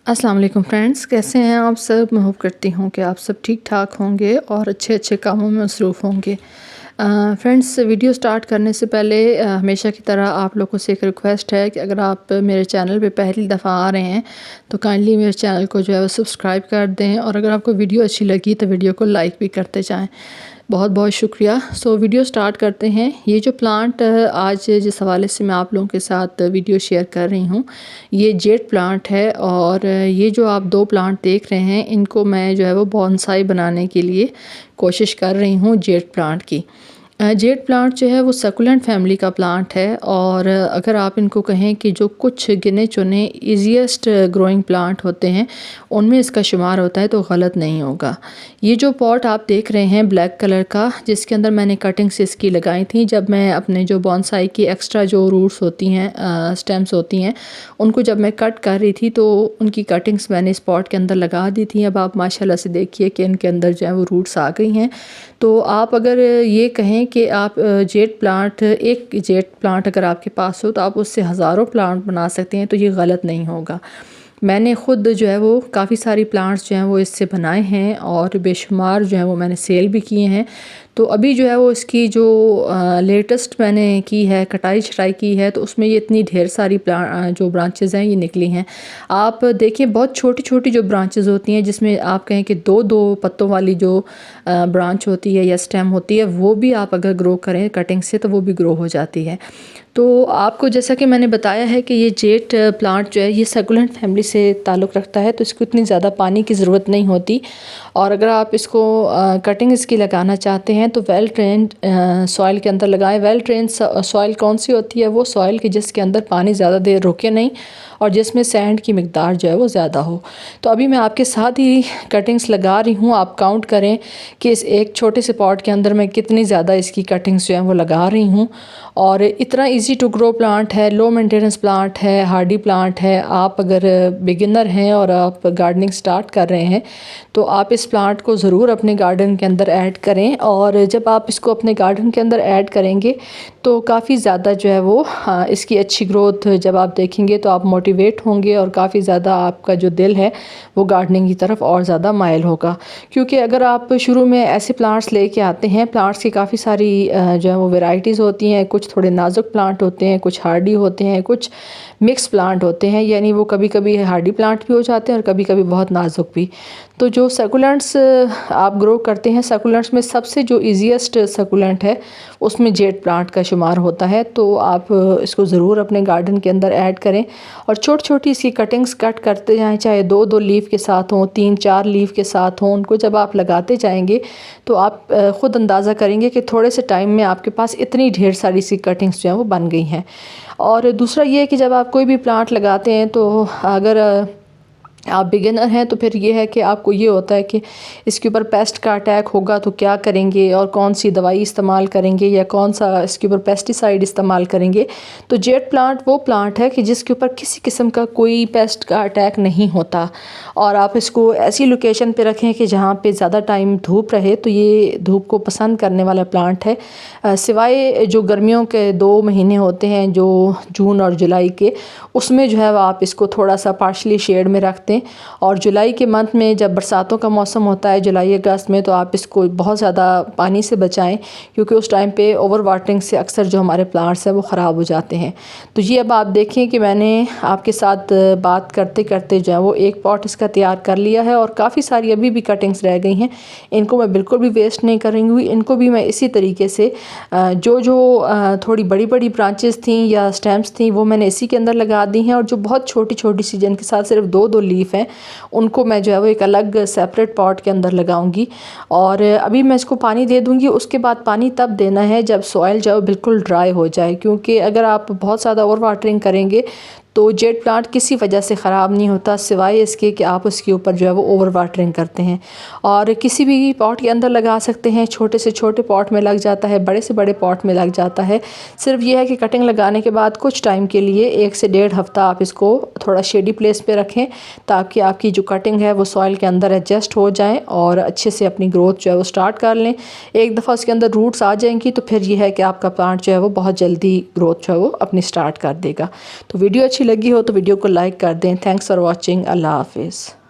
अस्सलाम वालेकुम फ्रेंड्स, कैसे हैं आप सब। मैं होप करती हूँ कि आप सब ठीक ठाक होंगे और अच्छे अच्छे कामों में मसरूफ़ होंगे। फ्रेंड्स, वीडियो स्टार्ट करने से पहले हमेशा की तरह आप लोगों से एक रिक्वेस्ट है कि अगर आप मेरे चैनल पे पहली दफ़ा आ रहे हैं तो काइंडली मेरे चैनल को जो है वो सब्सक्राइब कर दें, और अगर आपको वीडियो अच्छी लगी तो वीडियो को लाइक भी करते जाएं। बहुत बहुत शुक्रिया। सो वीडियो स्टार्ट करते हैं। ये जो प्लांट आज जिस हवाले से मैं आप लोगों के साथ वीडियो शेयर कर रही हूँ, ये जेड प्लांट है। और ये जो आप दो प्लांट देख रहे हैं, इनको मैं जो है वो बॉन्साई बनाने के लिए कोशिश कर रही हूँ जेड प्लांट की। जेड प्लांट जो है वो सकुलेंट फैमिली का प्लांट है, और अगर आप इनको कहें कि जो कुछ गिने चुने ईजीएस्ट ग्रोइंग प्लांट होते हैं उनमें इसका शुमार होता है तो गलत नहीं होगा। ये जो पॉट आप देख रहे हैं ब्लैक कलर का, जिसके अंदर मैंने कटिंग्स इसकी लगाई थी जब मैं अपने जो बॉन्साई की एक्स्ट्रा जो रूट्स होती हैं, स्टेम्स होती हैं, उनको जब मैं कट कर रही थी तो उनकी कटिंग्स मैंने इस पॉट के अंदर लगा दी थी। अब आप माशाल्लाह से देखिए कि इनके अंदर जो है वो रूट्स आ गई हैं। तो आप अगर ये कहें कि आप जेड प्लांट, एक जेड प्लांट अगर आपके पास हो तो आप उससे हज़ारों प्लांट बना सकते हैं, तो ये गलत नहीं होगा। मैंने ख़ुद जो है वो काफ़ी सारी प्लांट्स जो हैं वो इससे बनाए हैं और बेशुमार जो है वो मैंने सेल भी किए हैं। तो अभी जो है वो इसकी जो लेटेस्ट मैंने की है, कटाई छटाई की है, तो उसमें ये इतनी ढेर सारी जो ब्रांचेज़ हैं ये निकली हैं। आप देखिए बहुत छोटी छोटी जो ब्रांचेज़ होती हैं, जिसमें आप कहें कि दो दो पत्तों वाली जो ब्रांच होती है या स्टेम होती है, वो भी आप अगर ग्रो करें कटिंग से तो वो भी ग्रो हो जाती है। तो आपको जैसा कि मैंने बताया है कि ये जेड प्लांट जो है ये सकुलेंट फैमिली से ताल्लुक़ रखता है, तो इसको इतनी ज़्यादा पानी की ज़रूरत नहीं होती। और अगर आप इसको कटिंग इसकी लगाना चाहते हैं तो वेल ट्रेन्ड सॉइल के अंदर लगाएं। वेल ट्रेन्ड सॉइल कौन सी होती है? वो सॉइल की जिसके अंदर पानी ज़्यादा देर रुके नहीं और जिसमें सैंड की मिकदार जो है वो ज़्यादा हो। तो अभी मैं आपके साथ ही कटिंग्स लगा रही हूँ। आप काउंट करें कि इस एक छोटे से पॉट के अंदर मैं कितनी ज़्यादा इसकी कटिंग्स जो हैं वो लगा रही हूँ। और इतना इजी टू ग्रो प्लांट है, लो मेंटेनेंस प्लांट है, हार्डी प्लांट है। आप अगर बिगिनर हैं और आप गार्डनिंग स्टार्ट कर रहे हैं तो आप इस प्लांट को ज़रूर अपने गार्डन के अंदर ऐड करें। और जब आप इसको अपने गार्डन के अंदर ऐड करेंगे तो काफ़ी ज़्यादा जो है वो इसकी अच्छी ग्रोथ जब आप देखेंगे तो आप मोटिवेट होंगे और काफ़ी ज़्यादा आपका जो दिल है वो गार्डनिंग की तरफ और ज़्यादा माइल होगा। क्योंकि अगर आप शुरू में ऐसे प्लांट्स लेके आते हैं, प्लांट्स की काफ़ी सारी जो है वो वैरायटीज़ होती हैं। कुछ थोड़े नाजुक प्लांट होते हैं, कुछ हार्डी होते हैं, कुछ मिक्स प्लांट होते हैं, यानी वो कभी कभी हार्डी प्लांट भी हो जाते हैं और कभी कभी बहुत नाजुक भी। तो जो सकुलेंट्स आप ग्रो करते हैं, सकुलेंट्स में सबसे जो ईजीएस्ट सकुलेंट है उसमें जेड प्लांट का शुमार होता है। तो आप इसको ज़रूर अपने गार्डन के अंदर ऐड करें और छोटी छोटी इसकी कटिंग्स कट करते जाएं, चाहे दो दो लीफ के साथ हों, तीन चार लीफ के साथ हों। उनको जब आप लगाते जाएंगे तो आप ख़ुद अंदाज़ा करेंगे कि थोड़े से टाइम में आपके पास इतनी ढेर सारी सी कटिंग्स जो हैं वो बन गई हैं। और दूसरा ये है कि जब आप कोई भी प्लांट लगाते हैं तो अगर आप बिगिनर हैं तो फिर ये है कि आपको ये होता है कि इसके ऊपर पेस्ट का अटैक होगा तो क्या करेंगे और कौन सी दवाई इस्तेमाल करेंगे या कौन सा इसके ऊपर पेस्टिसाइड इस्तेमाल करेंगे। तो जेड प्लांट वो प्लांट है कि जिसके ऊपर किसी किस्म का कोई पेस्ट का अटैक नहीं होता। और आप इसको ऐसी लोकेशन पे रखें कि जहाँ पे ज़्यादा टाइम धूप रहे, तो ये धूप को पसंद करने वाला प्लांट है। सिवाय जो गर्मियों के 2 महीने होते हैं, जो जून और जुलाई के, उसमें जो है आप इसको थोड़ा सा पार्शली शेड में रखते हैं। और जुलाई के मंथ में जब बरसातों का मौसम होता है, जुलाई अगस्त में, तो आप इसको बहुत ज़्यादा पानी से बचाएं, क्योंकि उस टाइम पे ओवर वाटरिंग से अक्सर जो हमारे प्लांट्स हैं वो ख़राब हो जाते हैं। तो ये अब आप देखें कि मैंने आपके साथ बात करते करते जो है वो एक पॉट इसका तैयार कर लिया है और काफ़ी सारी अभी भी कटिंग्स रह गई हैं। इनको मैं बिल्कुल भी वेस्ट नहीं करूँगी। इनको भी मैं इसी तरीके से जो जो थोड़ी बड़ी बड़ी ब्रांचेस थी या स्टेम्स थी वो मैंने इसी के अंदर लगा दी हैं, और जो बहुत छोटी छोटी सी जिनके साथ सिर्फ दो दो लीफ हैं उनको मैं जो है वो एक अलग सेपरेट पॉट के अंदर लगाऊंगी। और अभी मैं इसको पानी दे दूंगी। उसके बाद पानी तब देना है जब सॉइल जो है बिल्कुल ड्राई हो जाए, क्योंकि अगर आप बहुत ज़्यादा ओवर वाटरिंग करेंगे तो जेड प्लांट किसी वजह से ख़राब नहीं होता, सिवाय इसके कि आप उसके ऊपर जो है वो ओवर वाटरिंग करते हैं। और किसी भी पॉट के अंदर लगा सकते हैं, छोटे से छोटे पॉट में लग जाता है, बड़े से बड़े पॉट में लग जाता है। सिर्फ ये है कि कटिंग लगाने के बाद कुछ टाइम के लिए 1 से 1.5 हफ्ता आप इसको थोड़ा शेडी प्लेस पे रखें, ताकि आपकी जो कटिंग है वो सॉइल के अंदर एडजस्ट हो जाए और अच्छे से अपनी ग्रोथ जो है वो स्टार्ट कर लें। एक दफ़ा उसके अंदर रूट्स आ जाएंगी तो फिर ये है कि आपका प्लांट जो है वो बहुत जल्दी ग्रोथ जो है वो अपनी स्टार्ट कर देगा। तो वीडियो अच्छी अच्छी लगी हो तो वीडियो को लाइक कर दें। Thanks for watching. अल्लाह हाफिज़।